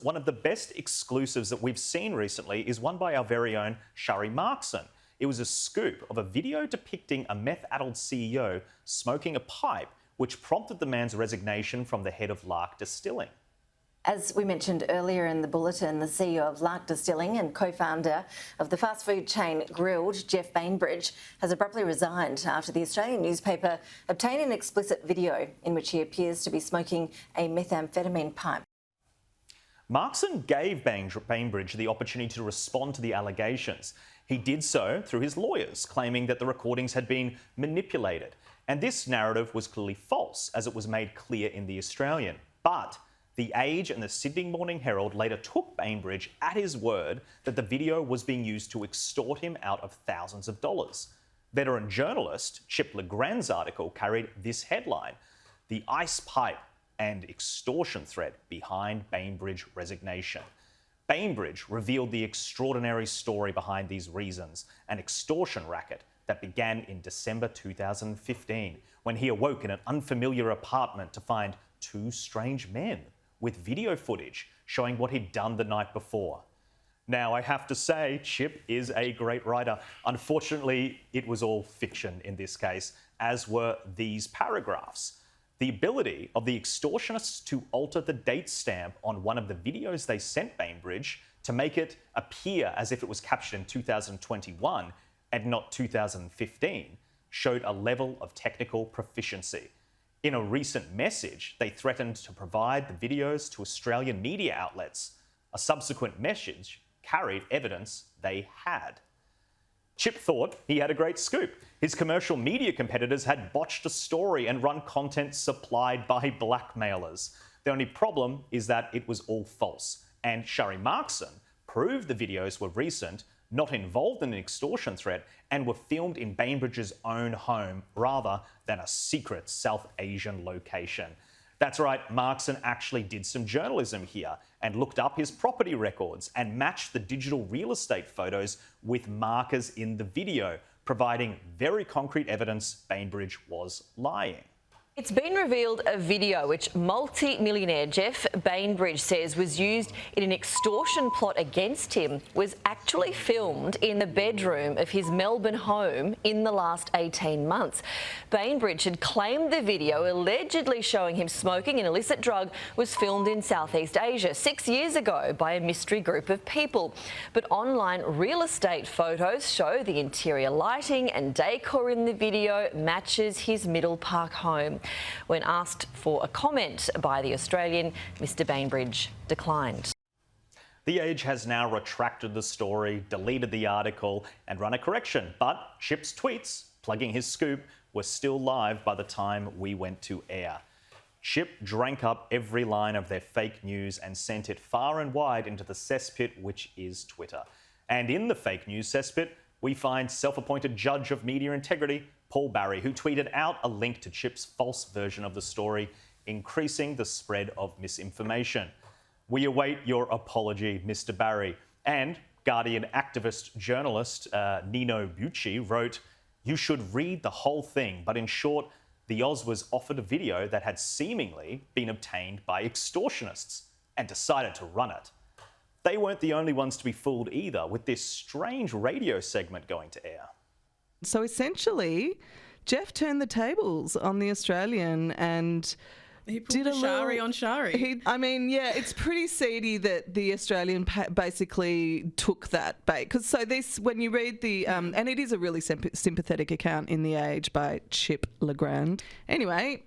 One of the best exclusives that we've seen recently is one by our very own Sharri Markson. It was a scoop of a video depicting a meth-addled CEO smoking a pipe, which prompted the man's resignation from the head of Lark Distilling. As we mentioned earlier in the bulletin, the CEO of Lark Distilling and co-founder of the fast food chain Grilled, Geoff Bainbridge, has abruptly resigned after the Australian newspaper obtained an explicit video in which he appears to be smoking a methamphetamine pipe. Markson gave Bainbridge the opportunity to respond to the allegations. He did so through his lawyers, claiming that the recordings had been manipulated. And this narrative was clearly false, as it was made clear in The Australian. But The Age and the Sydney Morning Herald later took Bainbridge at his word that the video was being used to extort him out of thousands of dollars. Veteran journalist Chip Legrand's article carried this headline: "The Ice Pipe and Extortion Threat Behind Bainbridge Resignation." Bainbridge revealed the extraordinary story behind these reasons, an extortion racket that began in December 2015, when he awoke in an unfamiliar apartment to find two strange men with video footage showing what he'd done the night before. Now, I have to say, Chip is a great writer. Unfortunately, it was all fiction in this case, as were these paragraphs. The ability of the extortionists to alter the date stamp on one of the videos they sent Bainbridge to make it appear as if it was captured in 2021 and not 2015 showed a level of technical proficiency. In a recent message, they threatened to provide the videos to Australian media outlets. A subsequent message carried evidence they had. Chip thought he had a great scoop. His commercial media competitors had botched a story and run content supplied by blackmailers. The only problem is that it was all false, and Sharri Markson proved the videos were recent, not involved in an extortion threat, and were filmed in Bainbridge's own home rather than a secret South Asian location. That's right, Markson actually did some journalism here and looked up his property records and matched the digital real estate photos with markers in the video, providing very concrete evidence Bainbridge was lying. It's been revealed a video which multi-millionaire Geoff Bainbridge says was used in an extortion plot against him was actually filmed in the bedroom of his Melbourne home in the last 18 months. Bainbridge had claimed the video allegedly showing him smoking an illicit drug was filmed in Southeast Asia 6 years ago by a mystery group of people. But online real estate photos show the interior lighting and decor in the video matches his Middle Park home. When asked for a comment by The Australian, Mr Bainbridge declined. The Age has now retracted the story, deleted the article and run a correction, but Chip's tweets, plugging his scoop, were still live by the time we went to air. Chip drank up every line of their fake news and sent it far and wide into the cesspit which is Twitter. And in the fake news cesspit, we find self-appointed judge of media integrity, Paul Barry, who tweeted out a link to Chip's false version of the story, increasing the spread of misinformation. We await your apology, Mr. Barry. And Guardian activist journalist Nino Bucci wrote, "You should read the whole thing, but in short, the Oz was offered a video that had seemingly been obtained by extortionists and decided to run it." They weren't the only ones to be fooled either, with this strange radio segment going to air. So essentially, Geoff turned the tables on The Australian and he pulled a Sharri on Sharri. It's pretty seedy that The Australian basically took that bait. Because when you read the, and it is a really sympathetic account in The Age by Chip Legrand. Anyway,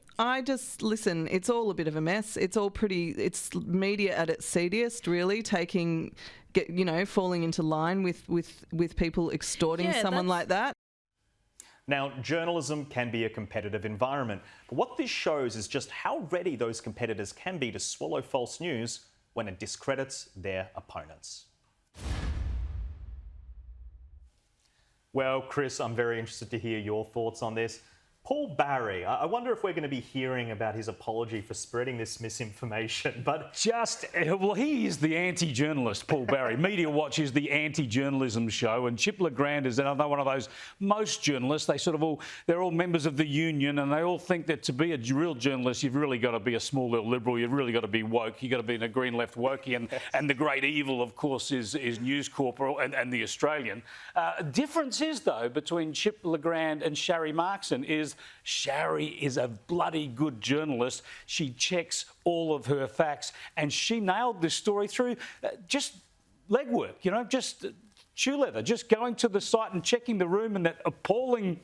listen, it's all a bit of a mess. It's it's media at its seediest, really, falling into line with people extorting someone like that. Now, journalism can be a competitive environment, but what this shows is just how ready those competitors can be to swallow false news when it discredits their opponents. Well, Chris, I'm very interested to hear your thoughts on this. Paul Barry, I wonder if we're going to be hearing about his apology for spreading this misinformation, but... Well, he is the anti-journalist, Paul Barry. Media Watch is the anti-journalism show, and Chip LeGrand is another one of those. Most journalists, they're all members of the union, and they all think that to be a real journalist, you've really got to be a small little liberal, you've really got to be woke, you've got to be in a green left wokey, and the great evil, of course, is News Corp and the Australian. Difference is, though, between Chip LeGrand and Sharri Markson is Sharri is a bloody good journalist. She checks all of her facts, and she nailed this story through just legwork, just shoe leather, just going to the site and checking the room and that appalling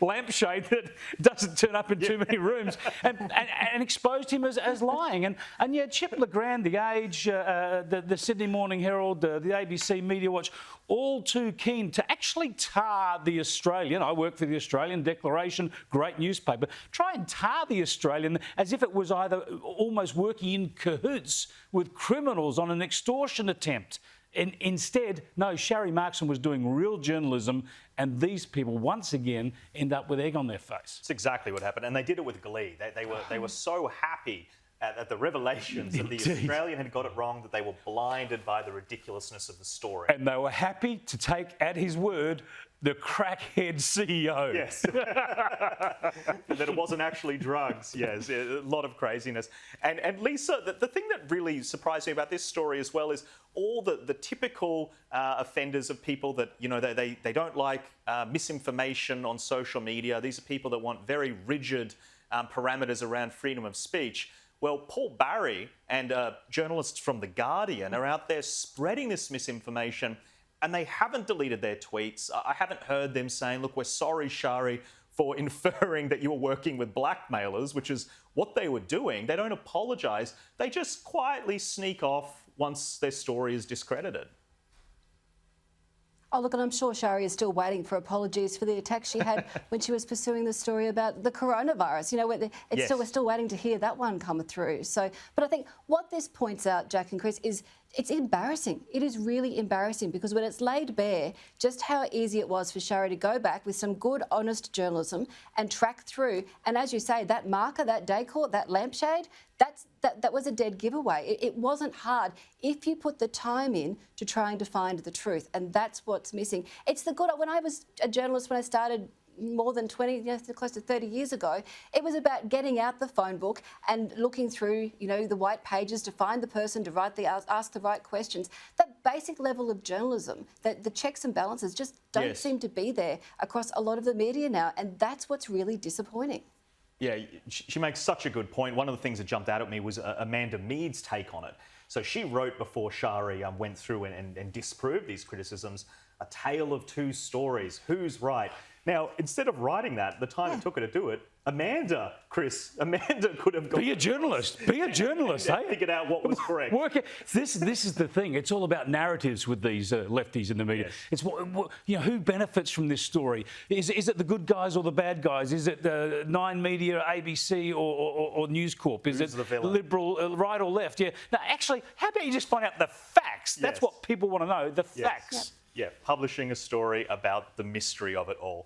lampshade that doesn't turn up in too many rooms, and exposed him as lying. And yeah, Chip LeGrand, The Age, the Sydney Morning Herald, the ABC Media Watch, all too keen to actually tar the Australian. I work for the Australian Declaration, great newspaper. Try and tar the Australian as if it was either almost working in cahoots with criminals on an extortion attempt. And instead, no, Sharri Markson was doing real journalism, and these people once again end up with egg on their face. That's exactly what happened, and they did it with glee. They were so happy at the revelations that the Australian had got it wrong, that they were blinded by the ridiculousness of the story. And they were happy to take at his word the crackhead CEO. Yes. That it wasn't actually drugs. Yes, a lot of craziness. And Lisa, the thing that really surprised me about this story as well is all the typical offenders of people that, they don't like misinformation on social media. These are people that want very rigid parameters around freedom of speech. Well, Paul Barry and journalists from The Guardian are out there spreading this misinformation, and they haven't deleted their tweets. I haven't heard them saying, look, we're sorry, Sharri, for inferring that you were working with blackmailers, which is what they were doing. They don't apologise. They just quietly sneak off once their story is discredited. Oh, look, and I'm sure Sharri is still waiting for apologies for the attack she had when she was pursuing the story about the coronavirus. We're still waiting to hear that one come through. But I think what this points out, Jack and Chris, is it's embarrassing. It is really embarrassing, because when it's laid bare just how easy it was for Sharri to go back with some good, honest journalism and track through, and as you say, that marker, that decor, that lampshade, that was a dead giveaway. It wasn't hard if you put the time in to trying to find the truth, and that's what's missing. It's the good. When I was a journalist, when I started more than 20, close to 30 years ago, it was about getting out the phone book and looking through, the white pages to find the person to ask the right questions. That basic level of journalism, that the checks and balances just don't seem to be there across a lot of the media now, and that's what's really disappointing. Yeah, she makes such a good point. One of the things that jumped out at me was Amanda Mead's take on it. So she wrote before Sharri went through and disproved these criticisms, a tale of two stories. Who's right? Now, instead of writing that, the time it took her to do it, Amanda could have gone... Be a journalist, hey? Figured out what was correct. This is the thing. It's all about narratives with these lefties in the media. It's who benefits from this story? Is it the good guys or the bad guys? Is it Nine Media, ABC, or News Corp? Is it the liberal, right or left? Yeah. No, actually, how about you just find out the facts? That's what people want to know. The facts. Yeah, publishing a story about the mystery of it all.